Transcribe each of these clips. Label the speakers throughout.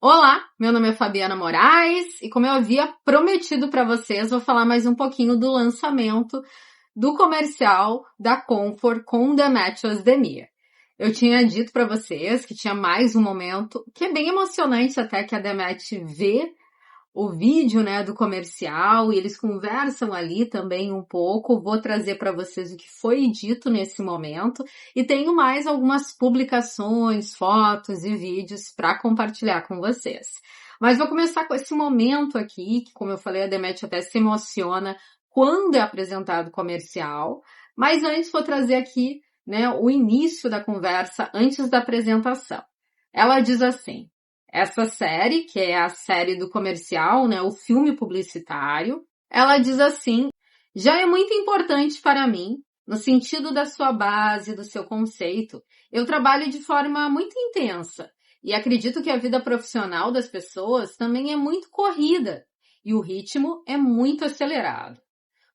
Speaker 1: Olá, meu nome é Fabiana Moraes e como eu havia prometido para vocês, vou falar mais um pouquinho do lançamento do comercial da Comfort com Demet Özdemir. Eu tinha dito para vocês que tinha mais um momento que é bem emocionante até que a Demet vê o vídeo, né, do comercial e eles conversam ali também um pouco. Vou trazer para vocês o que foi dito nesse momento e tenho mais algumas publicações, fotos e vídeos para compartilhar com vocês. Mas vou começar com esse momento aqui, que como eu falei, a Demet até se emociona quando é apresentado o comercial. Mas antes vou trazer aqui, né, o início da conversa antes da apresentação. Ela diz assim: essa série, que é a série do comercial, né, o filme publicitário, ela diz assim: já é muito importante para mim, no sentido da sua base, do seu conceito. Eu trabalho de forma muito intensa e acredito que a vida profissional das pessoas também é muito corrida e o ritmo é muito acelerado.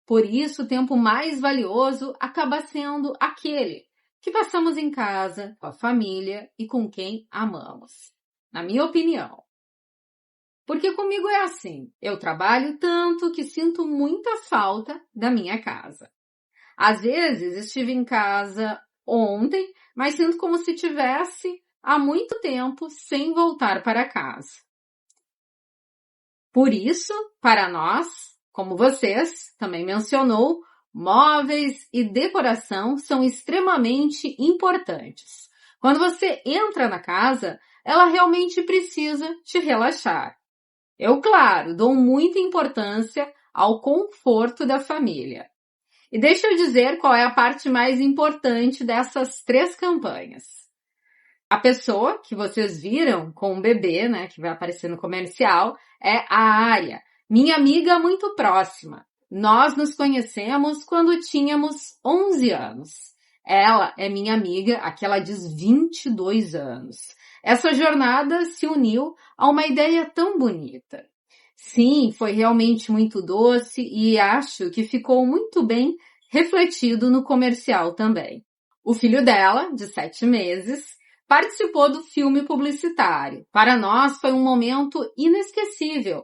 Speaker 1: Por isso, o tempo mais valioso acaba sendo aquele que passamos em casa, com a família e com quem amamos. Na minha opinião. Porque comigo é assim, eu trabalho tanto que sinto muita falta da minha casa. Às vezes estive em casa ontem, mas sinto como se tivesse há muito tempo sem voltar para casa. Por isso, para nós, como vocês também mencionou, móveis e decoração são extremamente importantes. Quando você entra na casa, ela realmente precisa te relaxar. Eu, claro, dou muita importância ao conforto da família. E deixa eu dizer qual é a parte mais importante dessas 3 campanhas. A pessoa que vocês viram com o bebê, né, que vai aparecer no comercial, é a Ária, minha amiga muito próxima. Nós nos conhecemos quando tínhamos 11 anos. Ela é minha amiga, aqui ela diz 22 anos. Essa jornada se uniu a uma ideia tão bonita. Sim, foi realmente muito doce e acho que ficou muito bem refletido no comercial também. O filho dela, de 7 meses, participou do filme publicitário. Para nós foi um momento inesquecível.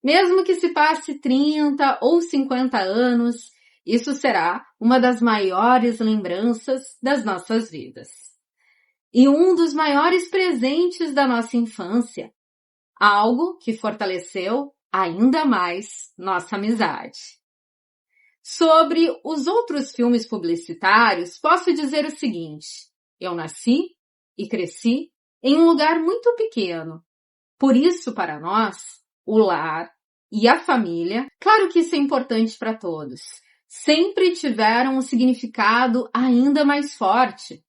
Speaker 1: Mesmo que se passe 30 ou 50 anos, isso será uma das maiores lembranças das nossas vidas. E um dos maiores presentes da nossa infância. Algo que fortaleceu ainda mais nossa amizade. Sobre os outros filmes publicitários, posso dizer o seguinte: eu nasci e cresci em um lugar muito pequeno. Por isso, para nós, o lar e a família, claro que isso é importante para todos, sempre tiveram um significado ainda mais forte,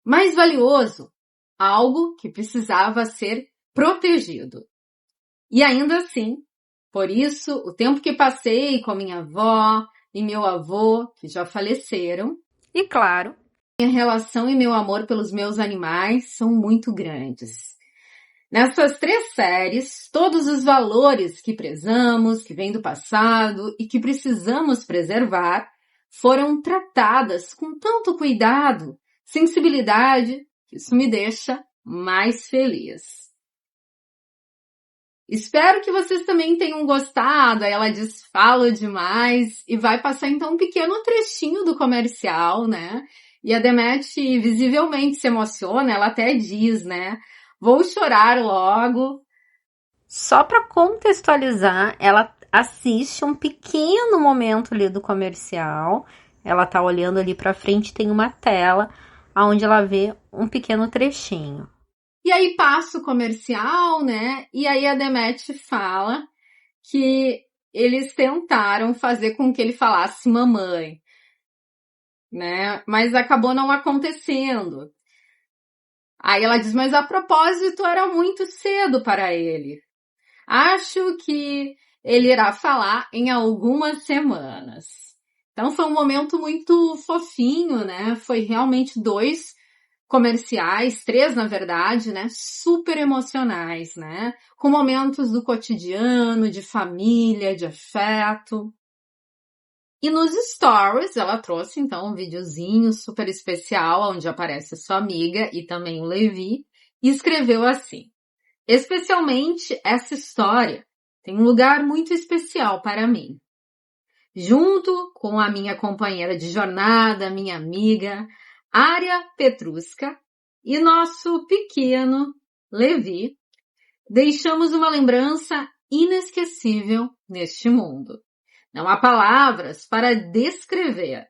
Speaker 1: mais valioso, algo que precisava ser protegido. E ainda assim, por isso, o tempo que passei com minha avó e meu avô, que já faleceram, e claro, minha relação e meu amor pelos meus animais são muito grandes. Nessas 3 séries, todos os valores que prezamos, que vêm do passado e que precisamos preservar, foram tratadas com tanto cuidado, sensibilidade, que isso me deixa mais feliz. Espero que vocês também tenham gostado. Aí ela diz, falo demais, e vai passar então um pequeno trechinho do comercial, né? E a Demet visivelmente se emociona, ela até diz, né? Vou chorar logo.
Speaker 2: Só para contextualizar, ela assiste um pequeno momento ali do comercial. Ela tá olhando ali para frente, tem uma tela onde ela vê um pequeno trechinho.
Speaker 1: E aí passa o comercial, né? E aí a Demet fala que eles tentaram fazer com que ele falasse mamãe, né? Mas acabou não acontecendo. Aí ela diz, mas a propósito era muito cedo para ele. Acho que ele irá falar em algumas semanas. Então foi um momento muito fofinho, né? Foi realmente 2 comerciais, 3 na verdade, né? Super emocionais, né? Com momentos do cotidiano, de família, de afeto. E nos stories ela trouxe então um videozinho super especial onde aparece sua amiga e também o Levi e escreveu assim: Especialmente essa história tem um lugar muito especial para mim. Junto com a minha companheira de jornada, minha amiga, Ária Petruska, e nosso pequeno Levi, deixamos uma lembrança inesquecível neste mundo. Não há palavras para descrever.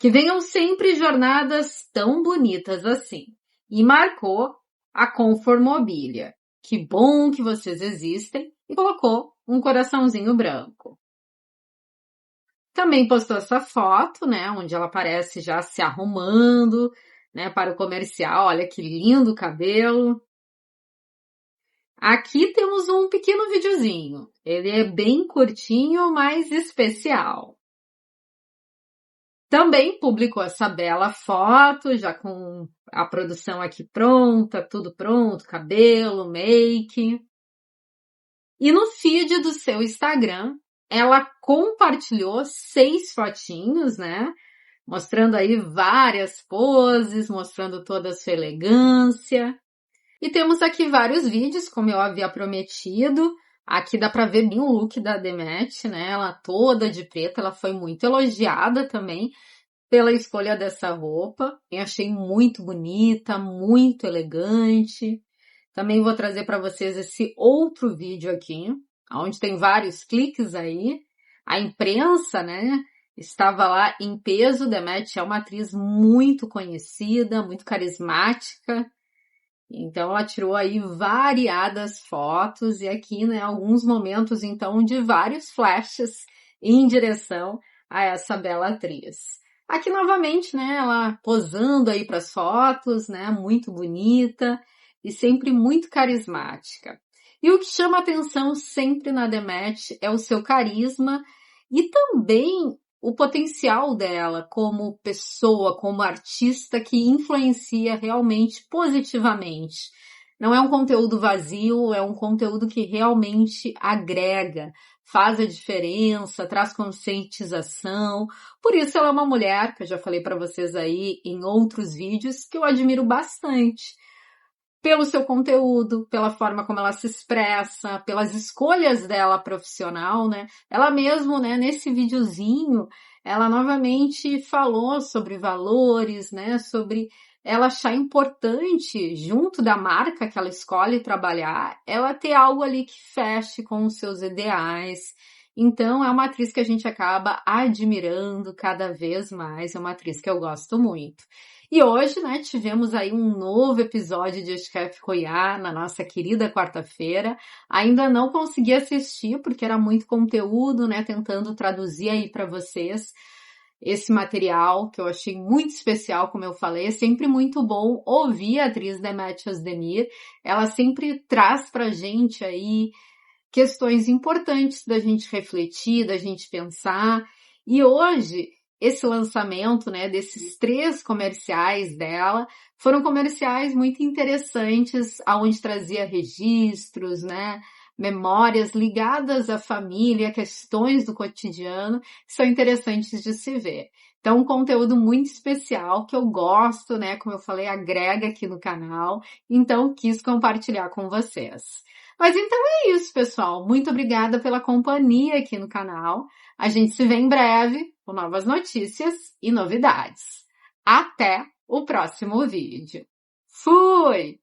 Speaker 1: Que venham sempre jornadas tão bonitas assim. E marcou a Conformobília. Que bom que vocês existem, e colocou um coraçãozinho branco. Também postou essa foto, né, onde ela aparece já se arrumando, né, para o comercial. Olha que lindo cabelo. Aqui temos um pequeno videozinho. Ele é bem curtinho, mas especial. Também publicou essa bela foto, já com a produção aqui pronta, tudo pronto, cabelo, make. E no feed do seu Instagram, ela compartilhou 6 fotinhos, né? Mostrando aí várias poses, mostrando toda a sua elegância. E temos aqui vários vídeos, como eu havia prometido. Aqui dá pra ver bem o look da Demet, né? Ela toda de preto, ela foi muito elogiada também pela escolha dessa roupa. Eu achei muito bonita, muito elegante. Também vou trazer para vocês esse outro vídeo aqui, onde tem vários cliques aí. A imprensa, né, estava lá em peso. Demet é uma atriz muito conhecida, muito carismática. Então, ela tirou aí variadas fotos e aqui, né, alguns momentos, então, de vários flashes em direção a essa bela atriz. Aqui, novamente, né, ela posando aí para as fotos, né, muito bonita e sempre muito carismática. E o que chama atenção sempre na Demet é o seu carisma e também o potencial dela como pessoa, como artista que influencia realmente positivamente. Não é um conteúdo vazio, é um conteúdo que realmente agrega, faz a diferença, traz conscientização. Por isso ela é uma mulher, que eu já falei para vocês aí em outros vídeos, que eu admiro bastante. Pelo seu conteúdo, pela forma como ela se expressa, pelas escolhas dela profissional, né? Ela mesmo, né, nesse videozinho, ela novamente falou sobre valores, né? Sobre ela achar importante, junto da marca que ela escolhe trabalhar, ela ter algo ali que feche com os seus ideais. Então, é uma atriz que a gente acaba admirando cada vez mais, é uma atriz que eu gosto muito. E hoje, né, tivemos aí um novo episódio de Chef Royá na nossa querida quarta-feira. Ainda não consegui assistir porque era muito conteúdo, né, tentando traduzir aí para vocês esse material que eu achei muito especial, como eu falei. É sempre muito bom ouvir a atriz Demet Özdemir. Ela sempre traz pra gente aí questões importantes da gente refletir, da gente pensar. E hoje, esse lançamento, né, desses 3 comerciais dela, foram comerciais muito interessantes, aonde trazia registros, né, memórias ligadas à família, questões do cotidiano, que são interessantes de se ver. Então, um conteúdo muito especial que eu gosto, né, como eu falei, agrega aqui no canal, então quis compartilhar com vocês. Mas então é isso, pessoal. Muito obrigada pela companhia aqui no canal. A gente se vê em breve com novas notícias e novidades. Até o próximo vídeo. Fui!